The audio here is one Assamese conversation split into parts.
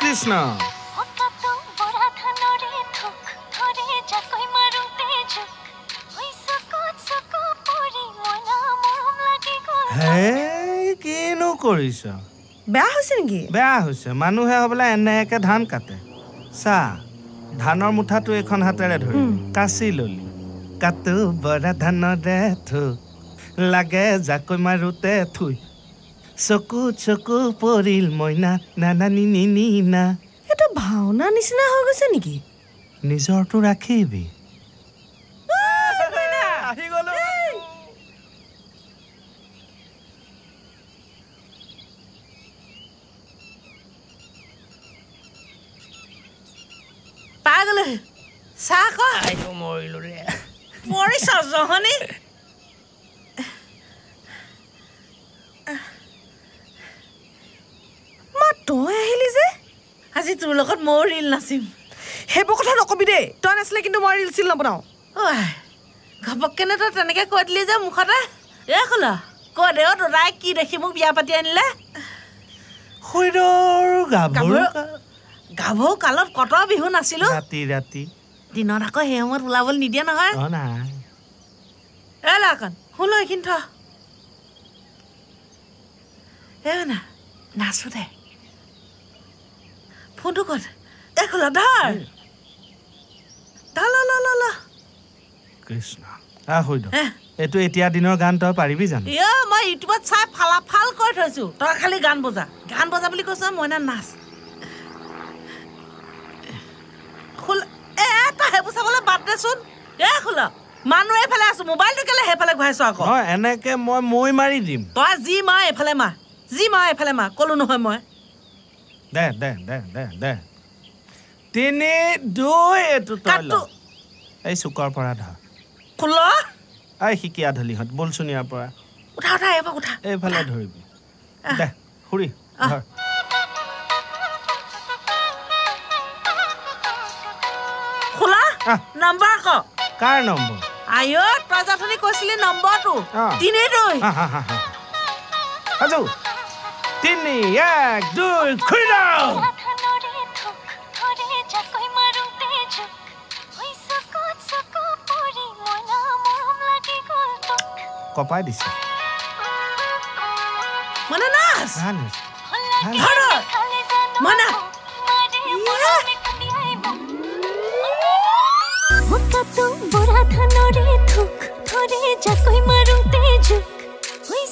কৃষ্ণ কিনো কৰিছ বেয়া হৈছে নেকি বেয়া হৈছে মানুহে হবলা এনেকে ধান কাটে চা ধানৰ মুঠাটো এখন হাতেৰে ধৰি কাচি ললি কাটো বৰা ধানৰে থুক লাগে জাকৈ মাৰোতে থুই চকু চকু পৰিল মইনা নানা নিনি নিনা এটা ভাওনা নিচিনা হৈ গৈছে নেকি নিজৰটো ৰাখিবি পাগল চাহ ক মৰিলো ৰে মৰিছ জহনি তই আহিলি যে আজি তোৰ লগত মই ৰিল নাচিম সেইবোৰ কথা নকবি দেই তই নাছিলে কিন্তু মই ৰিল চিল নবনাও ঘপককেনে তই তেনেকে কৈ দিলি যে মুখতে এ খোলা কৈ দে তোৰাই কি দেখি মোক বিয়া পাতি আনিলে গাভৰু কালত কত বিহু নাছিলো ৰাতি ৰাতি দিনত আকৌ সেই সময়ত ওলাবলৈ নিদিয়ে নহয় এ লাকন শুন এইখিনি থ না নাচো দে ফোনটো কত এ খোলা ধৰ কৃষ্ণ এইটো এতিয়া দিনৰ গান তই পাৰিবি জানো মই ইউটিউবত চাই ফালাফাল কৰি থৈছো তই খালি গান বজা বুলি কৈছ মই না নাচ তই সেইবোৰ চাবলৈ বাদ দেচোন এ খোলা মানুহ এইফালে আছো মোবাইলটো কেলে সেইফালে ঘূৰাইছ আকৌ এনেকে মই মাৰি দিম তই যি মা এইফালে মা এইফালে মা কলো নহয় মই দে 3 2 এইটো এই চুকৰ পৰা ধৰ খোল শিকিয়া ধলিহঁত বলচোন ইয়াৰ পৰা উঠা এবাৰ উঠা এইফালে ধৰিবি দে খুৰি ধৰ খোলা নম্বৰ আকৌ কাৰ নম্বৰ আয়ো তই যাঠনি কৈছিলি নম্বৰটো 3 2 আজো 3 1 2 খুলি দাও কপাই দিছে মনে নাচ ধৰ মনা মুকাতো বৰা ধানৰে থুক ধৰে জাকৈ মাৰোতে জুক হৈ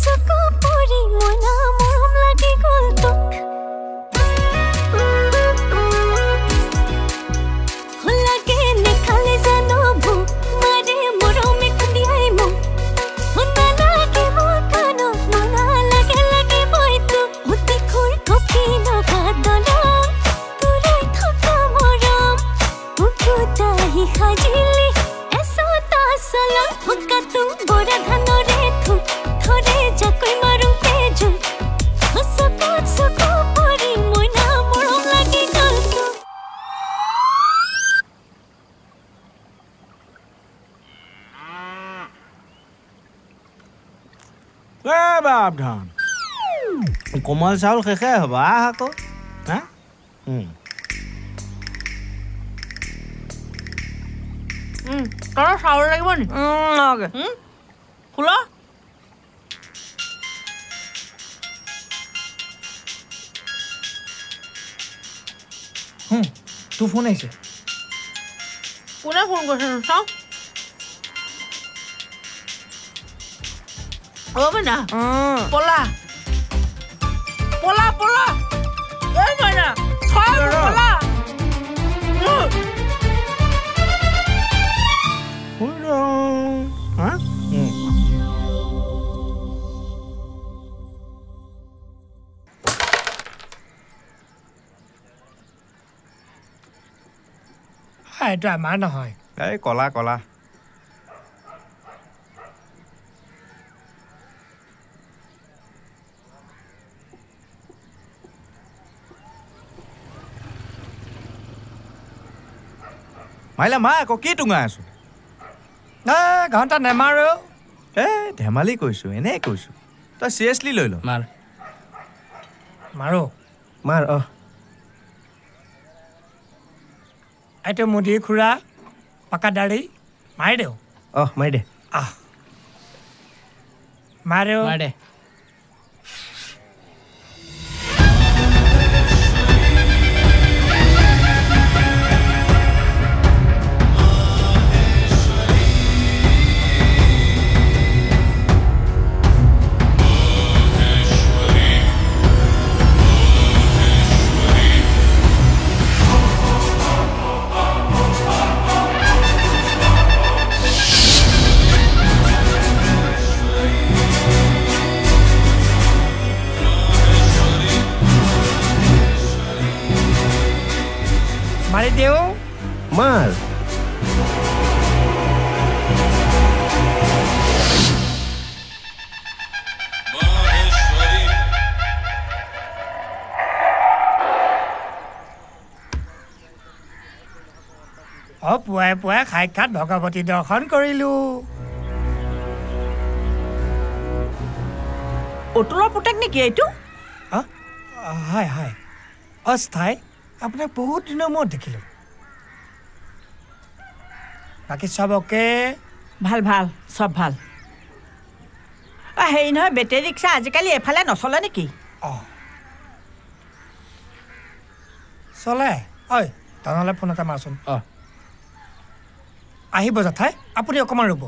চকু পৰি মনা মৰম লাগি গ'ল তোক লাগে নেখালে জানো ভোক মাৰে মৰমে খুন্দিয়াই মোক মনা লাগে মোৰ কাণত মনা লাগে বৈ তোক অতি খোৰ কপি নগা দলং তোৰাই থকা মৰম মুকুতাহি সাজিলি এচটা চলন মুকাতো বৰা ধানৰে থুক ধৰে জাকৈ মাৰোতে জুক চকু পৰি মইনা মৰম লাগি গ'ল তোক বাপ ধান কোমল চাউল শেষে হ'ব আকৌ তোৰ চাউল লাগিব নি খোল তোৰ ফোন আহিছে কোনে ফোন কৰিছে চাওঁ মইনা পলা এই মইনা পলা এইটো আমাৰ নহয় এই কলা মাৰিলে মা আকৌ কি টুঙাই আছো ঘণ্টা নেমাৰো ধেমালি কৈছোঁ এনেই কৈছোঁ তই চিৰিয়াছলি লৈ ল মাৰ মাৰো মাৰ এইটো মুদি খুৰা পাকা দাড়ি মাৰি দেও মাৰি দে মাৰো মাৰ দে মাৰি দেও মাৰ পুৱাই পুৱাই সাক্ষাৎ ভগৱতী দৰ্শন কৰিলো অতুলৰ পুতেক নেকি এইটো হয় হয় অস্থাই আপোনাক বহুত দিনৰ মূৰত দেখিলোঁ বাকী চবকে ভাল ভাল চব ভাল হেৰি নহয় বেটেৰী ৰিক্সা আজিকালি এফালে নচলে নেকি চলে ঐ তেনেহ'লে ফোন এটা মাৰচোন আহিব জেঠাই আপুনি অকণমান ৰ'ব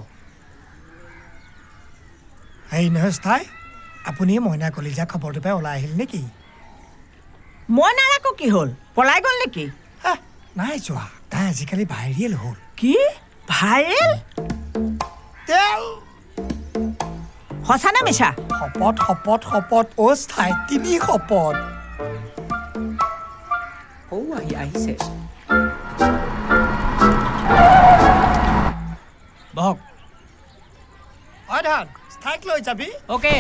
হেৰি নহয় স্থাই আপুনি মইনা কলিজা খবৰটো পাই ওলাই আহিল নেকি মই নাৰাকো কি হ'ল পলাই গ'ল নেকি নাই যোৱা তাই আজিকালি ভাইৰেল হ'ল কি ভাইৰেল সঁচা নে মিছা শপত শপত শপত স্থাই 3 শপত আহিছে বহক ধান স্থাইক লৈ যাবি অ'কে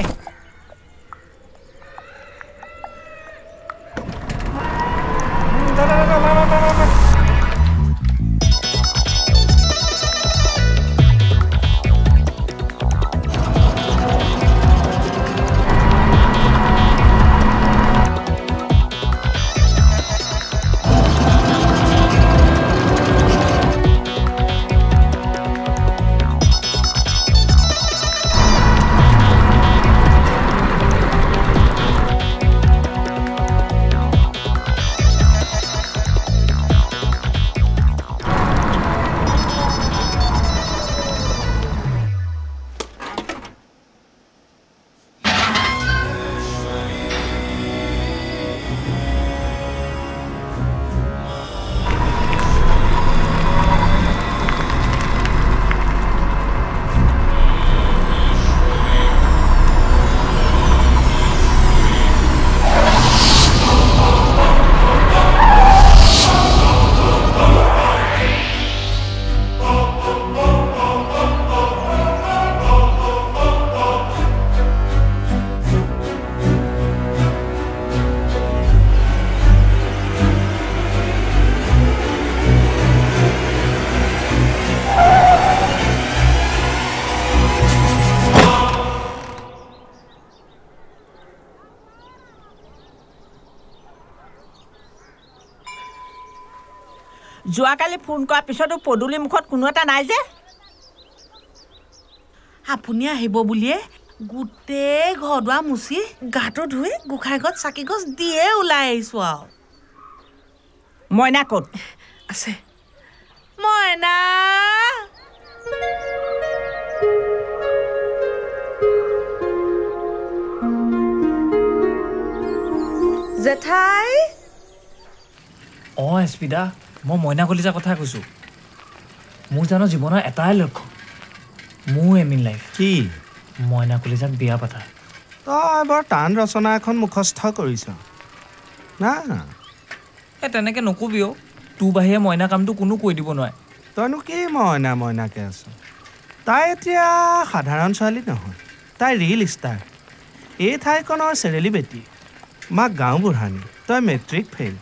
যোৱাকালি ফোন কৰাৰ পিছতো পদূলি মুখত কোনো এটা নাই যে আপুনি আহিব বুলিয়ে গোটেই ঘৰ দুৱাৰ মুচি গাটো ধুই গোখাই গছ চাকি গছ দিয়ে ওলাই আহিছো আৰু মইনা ক'ত আছে মইনা জেঠাই স্পিদা মই মইনা কলিজাৰ কথা কৈছোঁ মোৰ জানো জীৱনৰ এটাই লক্ষ্য মোৰ এম ইন লাইফ কি মইনা কলিজাক বিয়া পাতা তই বৰ টান ৰচনা এখন মুখস্থ কৰিছ না তেনেকৈ নকবি তোৰ বাহিৰে মইনা কামটো কোনো কৈ দিব নোৱাৰে তইনো কি মইনা মইনাকে আছ তাই এতিয়া সাধাৰণ ছোৱালী নহয় তাই ৰিল ষ্টাৰ এই ঠাইখনৰ চেৰেলি বেটী মাক গাঁও বুঢ়ানী তই মেট্ৰিক ফেইল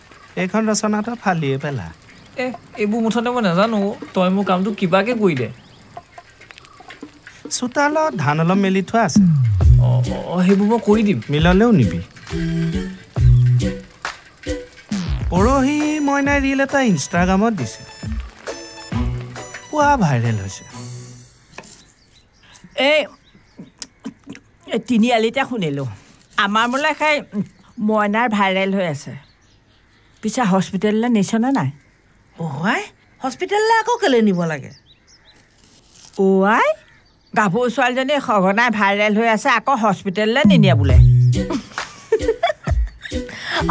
এইখন ৰচনাটো ফালিয়ে পেলা এইবোৰ মুঠতে মই নাজানো তই মোৰ কামটো কিবাকে কৰি দে চোতালত ধান অলপ মেলি থোৱা আছে সেইবোৰ মই কৰি দিম মিললেও নিবি পৰহি মইনাই ৰীল এটা ইনষ্টাগ্ৰামত দিছে পুৱা ভাইৰেল হৈছে এই তিনিআলিতে শুনিলোঁ আমাৰ বোলে খাই মইনাৰ ভাইৰেল হৈ আছে পিছে হস্পিটেললৈ নিছনে নাই অহাই হস্পিটেললৈ আকৌ কেলৈ নিব লাগে আই গাভৰু ছোৱালীজনী সঘনাই ভাইৰেল হৈ আছে আকৌ হস্পিটেললৈ নিনিয়ে বোলে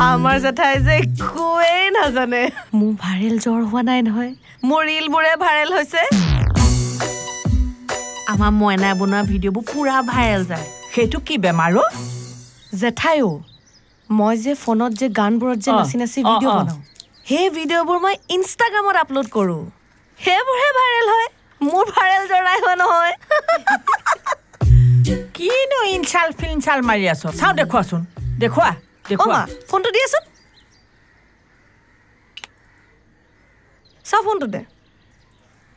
আমাৰ জেঠাই যে একোৱেই নাজানে মোৰ ভাইৰেল জ্বৰ হোৱা নাই নহয় মোৰ ৰীলবোৰে ভাইৰেল হৈছে আমাৰ মইনাই বনোৱা ভিডিঅ'বোৰ পুৰা ভাইৰেল যায় সেইটো কি বেমাৰো জেঠাইও মই যে ফোনত যে গানবোৰত যে নাচি নাচি ভিডিঅ' বনাওঁ সেই ভিডিঅ'বোৰ মই ইনষ্টাগ্ৰামত আপলোড কৰোঁ সেইবোৰহে ভাইৰেল হয় মোৰ ভাইৰেল জৰাই হোৱা নহয় কিনো ইনচাল ফিনচাল মাৰি আছ চাওঁ দেখুৱাচোন দেখুৱা দেখুৱা ফোনটো দিয়াচোন চাওঁ ফোনটো দে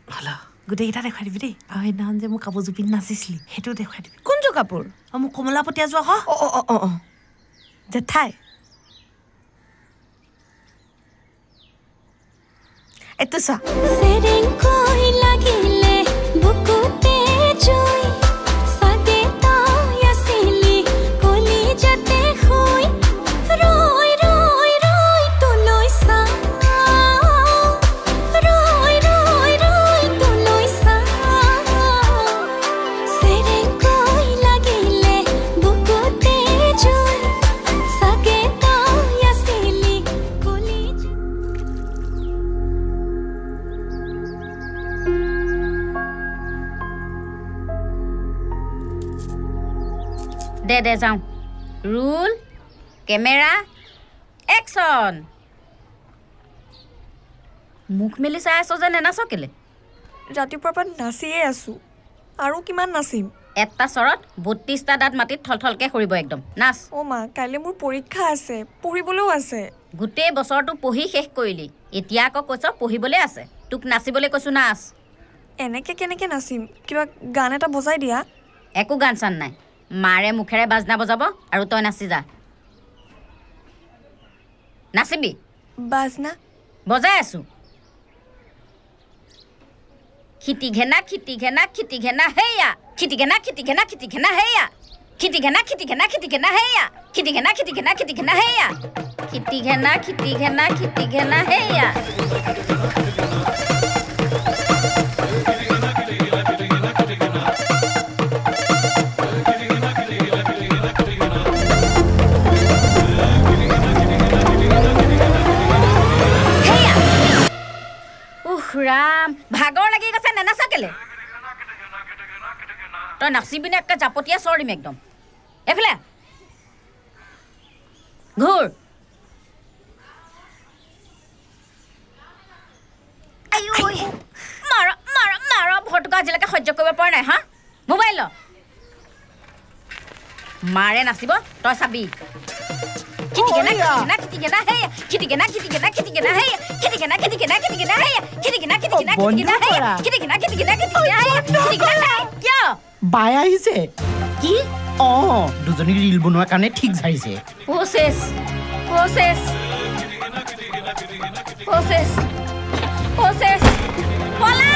হেল্ল' গোটেইকেইটা দেখুৱাই দিবি দেই আৰু সেইদিনাখন যে মোৰ কাপোৰ জুপি নাচিছিলি সেইটো দেখুৱাই দিবি কোনযোৰ কাপোৰ মোক কমলাপতীয়া যোৱা অঁ জেঠাই এইটো চা দে যাওঁ ৰুল কেমেৰা একশ্যন মুখ মেলি চাই আছ যে নেনাচ কেলে ৰাতিপুৱাৰ পৰা নাচিয়ে আছোঁ আৰু কিমান নাচিম এটা চৰত ৩২টা দাঁত মাটিত থলথলকৈ সৰিব একদম নাচ অ' মা কাইলৈ মোৰ পৰীক্ষা আছে পঢ়িবলৈও আছে গোটেই বছৰটো পঢ়ি শেষ কৰিলি এতিয়া আকৌ কৈছ পঢ়িবলৈ আছে তোক নাচিবলৈ কৈছোঁ নাচ এনেকৈ কেনেকৈ নাচিম কিবা গান এটা বজাই দিয়া একো গান চান নাই মাৰে মুখেৰে বাজনা বজাব আৰু তই নাচি যা নাচিবি বাজনা বজাই আছোঁ খিটি ঘেনা খিটি ঘেনা খিটি ঘেনা হেয়া খিটি ঘেনা খিটি ঘেনা খিটি ঘেনা হেয়া খিটি ঘেনা খিটি ঘেনা খিটি ঘেনা হেয়া খিটি ঘেনা খিটি ঘেনা খিটি ঘেনা হেয়া খিটি ঘেনা খিটি ঘেনা খিটি ঘেনা হেয়া ৰাম ভাগৰ লাগি গৈছে নেনাচ কেলে তই নাচিবিনে একে জাপতীয়া চৰিম একদম এইফালে ঘূৰ মাৰ মাৰ মাৰ ভৰটোকা আজিলৈকে সহ্য কৰিব পৰা নাই হা মোবাইল ল মাৰে নাচিব তই চাবি খিটি গেনা খিটি গেনা হেয়া খিটি গেনা খিটি গেনা খিটি গেনা হেয়া খিটি গেনা খিটি গেনা খিটি গেনা হেয়া খিটি গেনা খিটি গেনা খিটি গেনা হেয়া খিটি গেনা খিটি গেনা খিটি গেনা হেয়া খিটি গেনা কিয় বাই আহিছে কি দুজনী ৰীল বনোৱাৰ কাৰণে ঠিক যাইছে প্ৰচেছ প্ৰচেছ প্ৰচেছ প্ৰচেছ পলা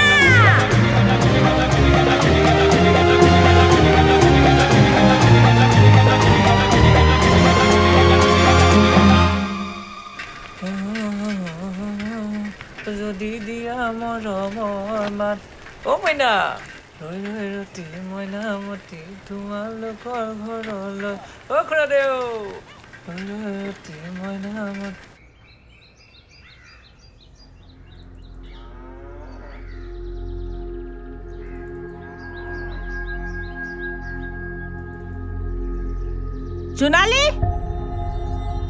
যদি দিয়া মৰমৰ মাত অ' মইনা ৰৈ ৰৈ ৰতি মইনা মতি তোমালোকৰ ঘৰলৈ অ' খুৰাদেউ ৰৈ ৰৈ ৰতি মইনা মতি জোনালী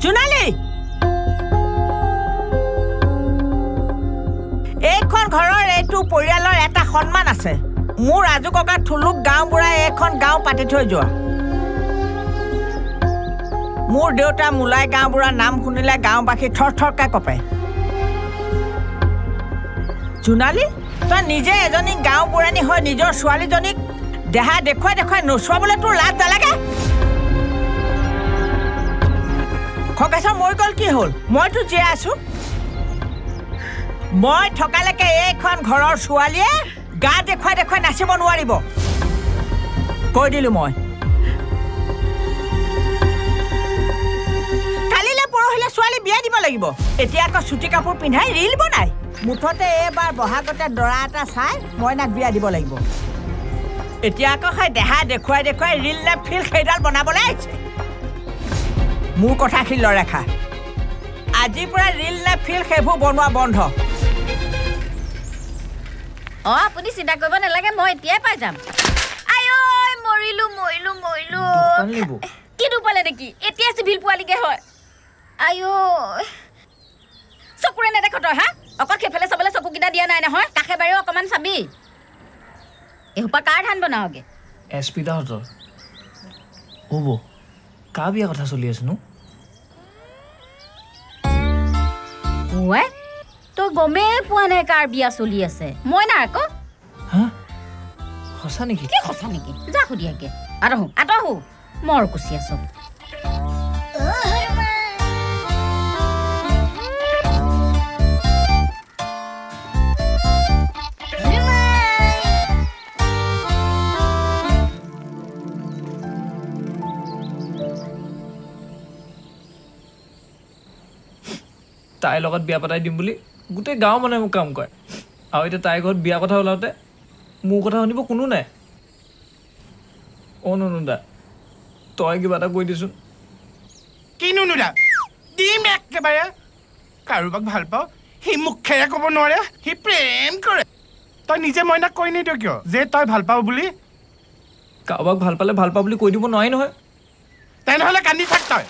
জোনালী এইখন ঘৰৰ এইটো পৰিয়ালৰ এটা সন্মান আছে মোৰ ৰাজু ককা থুলুক গাঁওবুঢ়াই এইখন গাঁও পাতি থৈ যোৱা মোৰ দেউতা মোলাই গাঁওবুঢ়াৰ নাম শুনিলে গাঁওবাসী থৰ থৰকৈ কঁপে জোনালী তই নিজে এজনী গাঁও বুঢ়ানী হৈ নিজৰ ছোৱালীজনীক দেহা দেখুৱাই নচুৱাবলৈ তোৰ লাজ নালাগে খগেশ্বৰ মৰি গ'ল কি হ'ল মইতো জীয়াই আছো মই থকালৈকে এইখন ঘৰৰ ছোৱালীয়ে গা দেখুৱাই নাচিব নোৱাৰিব কৈ দিলো মই কালিলৈ পৰহিলৈ ছোৱালী বিয়া দিব লাগিব এতিয়া আকৌ চুটি কাপোৰ পিন্ধাই ৰিল বনাই মুঠতে এইবাৰ বহাগতে দৰা এটা চাই মইনাক বিয়া দিব লাগিব এতিয়া আকৌ খাই দেহা দেখুৱাই ৰিল নে ফিল সেইডাল বনাবলৈ আহিছে মোৰ কথাখিনি লৰেখা আজিৰ পৰা ৰিল নে ফিল সেইবোৰ বনোৱা বন্ধ আপুনি চিন্তা কৰিব নালাগে মই এতিয়াই পাই যাম আইঐ মৰিলো কি দুপালে নেকি এতিয়া চিভিল পোৱালিগে হয় আইঐ চকুৰে নেদেখ তই হা অকল সেইফালে চাবলৈ চকুকেইটা দিয়া নাই নহয় কাষে বাৰীও অকণমান চাবি এসোপা কাৰ ধান বনাওগে SP দাহঁতৰ হ'ব কা বিয়া কথা চলি আছে নো ওৱে তই গমেই পোৱা নাই কাৰ বিয়া চলি আছে মই না আকৌ সঁচা নেকি কি সঁচা নেকি যা সুধিয়াকে আতহো মৰ কুচি আছো তাইৰ লগত বিয়া পতাই দিম বুলি গোটেই গাঁও মানুহে মোক কাম কৰে আৰু এতিয়া তাইৰ ঘৰত বিয়া কথা ওলাওঁতে মোৰ কথা শুনিব কোনো নাই নুনুদা তই কিবা এটা কৈ দিছোন কি নুনুদা দিম একেবাৰে কাৰোবাক ভাল পাওঁ সি মুখেৰে ক'ব নোৱাৰে সি প্ৰেম কৰে তই নিজে মইনাক কৈ নিদিয় কিয় যে তই ভাল পাওঁ বুলি কাৰোবাক ভাল পালে ভাল পাওঁ বুলি কৈ দিব নোৱাৰি নহয় তেনেহ'লে কান্দি থাক তই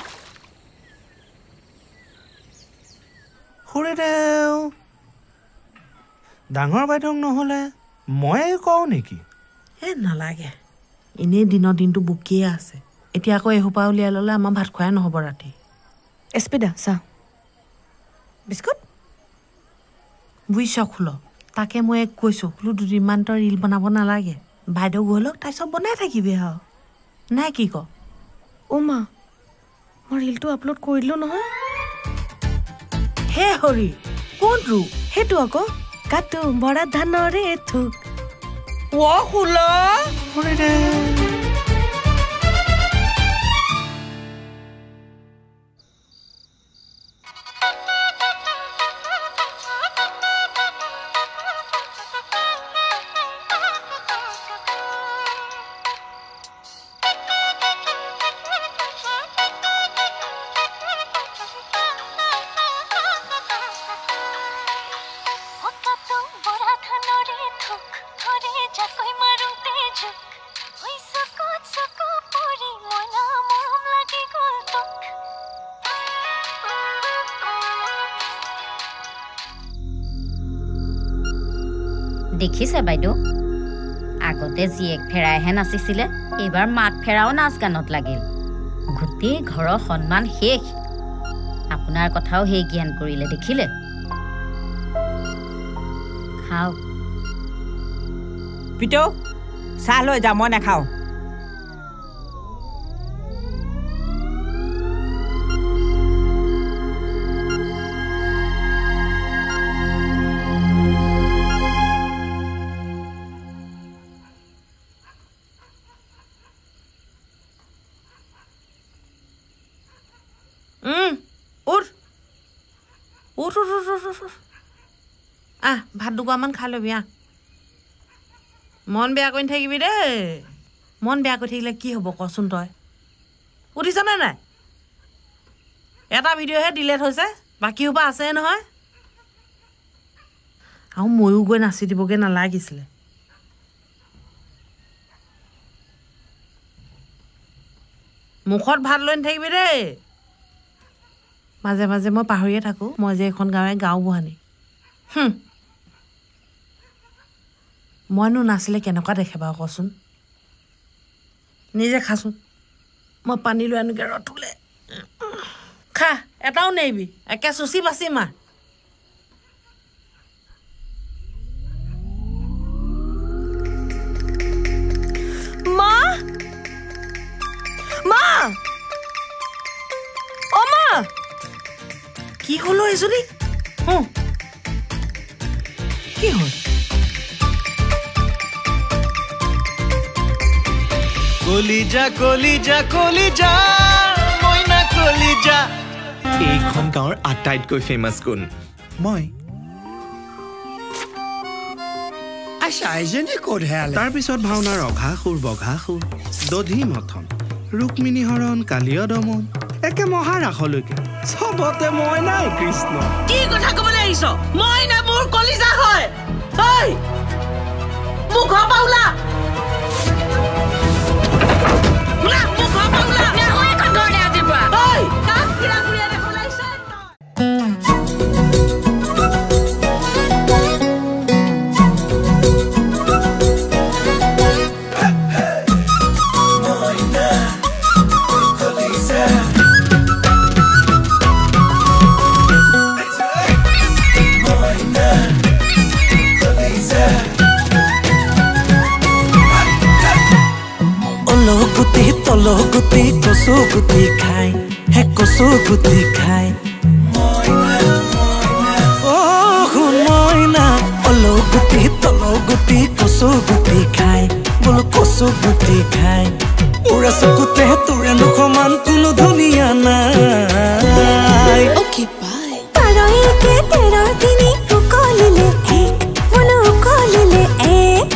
খুৰীদেউ ডাঙৰ বাইদেউক নহ'লে ময়ে কওঁ নেকি নালাগে এনেই দিনটো বুকিয়ে আছে এতিয়া আকৌ এসোপা উলিয়াই ল'লে আমাৰ ভাত খোৱাই নহ'ব ৰাতি এস্পিদা চাহ বিস্কুট বুজিছ খোল তাকে মই কৈছোঁ বোলো দুদিনমান তই ৰিল বনাব নালাগে বাইদেউ গৈ লওক তাৰপিছত বনাই থাকিবি আৰু নাই কি ক মা মই ৰিলটো আপলোড কৰি দিলোঁ নহয় হে হৰি কোনটো সেইটো আকৌ কাটো বৰা ধানৰে থুক খোল দেখিছে বাইদেউ আগতে জীয়েক ফেৰাইহে নাচিছিলে এইবাৰ মাক ফেৰাও নাচ গানত লাগিল গোটেই ঘৰৰ সন্মান শেষ আপোনাৰ কথাও সেই জ্ঞান কৰিলে দেখিলে খাওক পিতো চাহ লৈ যা মই নাখাওঁ ভাত দুগৰামান খাই ল'বি মন বেয়া কৰি থাকিবি দেই মন বেয়া কৰি থাকিলে কি হ'ব কচোন তই উঠিছনে নাই এটা ভিডিঅ'হে ডিলেট হৈছে বাকী সোপা আছে নহয় আৰু ময়ো গৈ নাচি দিবগৈ নালাগিছিলে মুখত ভাত লৈ নাথাকিবি দেই মাজে মাজে মই পাহৰিয়ে থাকোঁ মই যে এখন গাঁও বুঢ়ানী মইনো নাচিলে কেনেকুৱা দেখে বাৰু কচোন নিজে খাচোন মই পানী লৈ আনোগৈ ৰটোলে খা এটাও নেৰিবি একে চুচি বাচি মাৰ পাইছো দেই কি হ'ল কলিজা কলিজা কলিজা মইনা কলিজা এইখন গাঁৱৰ আটাইতকৈ ফেমাছ কোন মই তাৰ পিছত ভাওনাৰ অঘাসুৰ বঘাসুৰ দধি মথন ৰুক্মিণী হৰণ কালীয় দমন একে মহাৰাসলৈকে চবতে মই নাই কৃষ্ণ কি কথা ক'বলৈ আহিছ মই না মোৰ কলিজা হয় ঐ মোক ঘৰ পৰা ওলা ওলা মোক ঘৰ পৰা ওলা নহয় এখন ঘৰলে আজিৰ পৰা ঐ কাক ফিৰা ঘূৰিয়া দেখুৱাই আহিছে গুটি তল গুটি কচু গুটি খাই হে কচু গুটি খাই শুন মইনা অল গুটি তল গুটি কচু গুটি খাই বোলো কচু গুটি খাই উৰা চকুতে তোৰে সমান কোনো ধুনীয়া নাই পাৰৈকে তেৰৰ তিনি উকলিলে এক মনো উকলিলে এক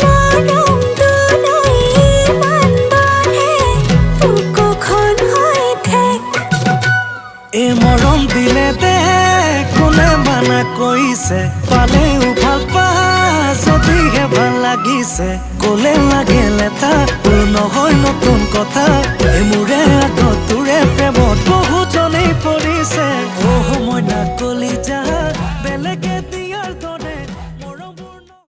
মৰম দুনাই মান বান্ধে বুকুখন হৈ ঠেক এ মৰম দিলে দে কোনে মানা কৈছে পালেও ভাল পা যদিহে ভাল লাগিছে ক'লে লাগিলে তা নহয় নতুন কথা মোৰে আগত তোৰে প্ৰেমত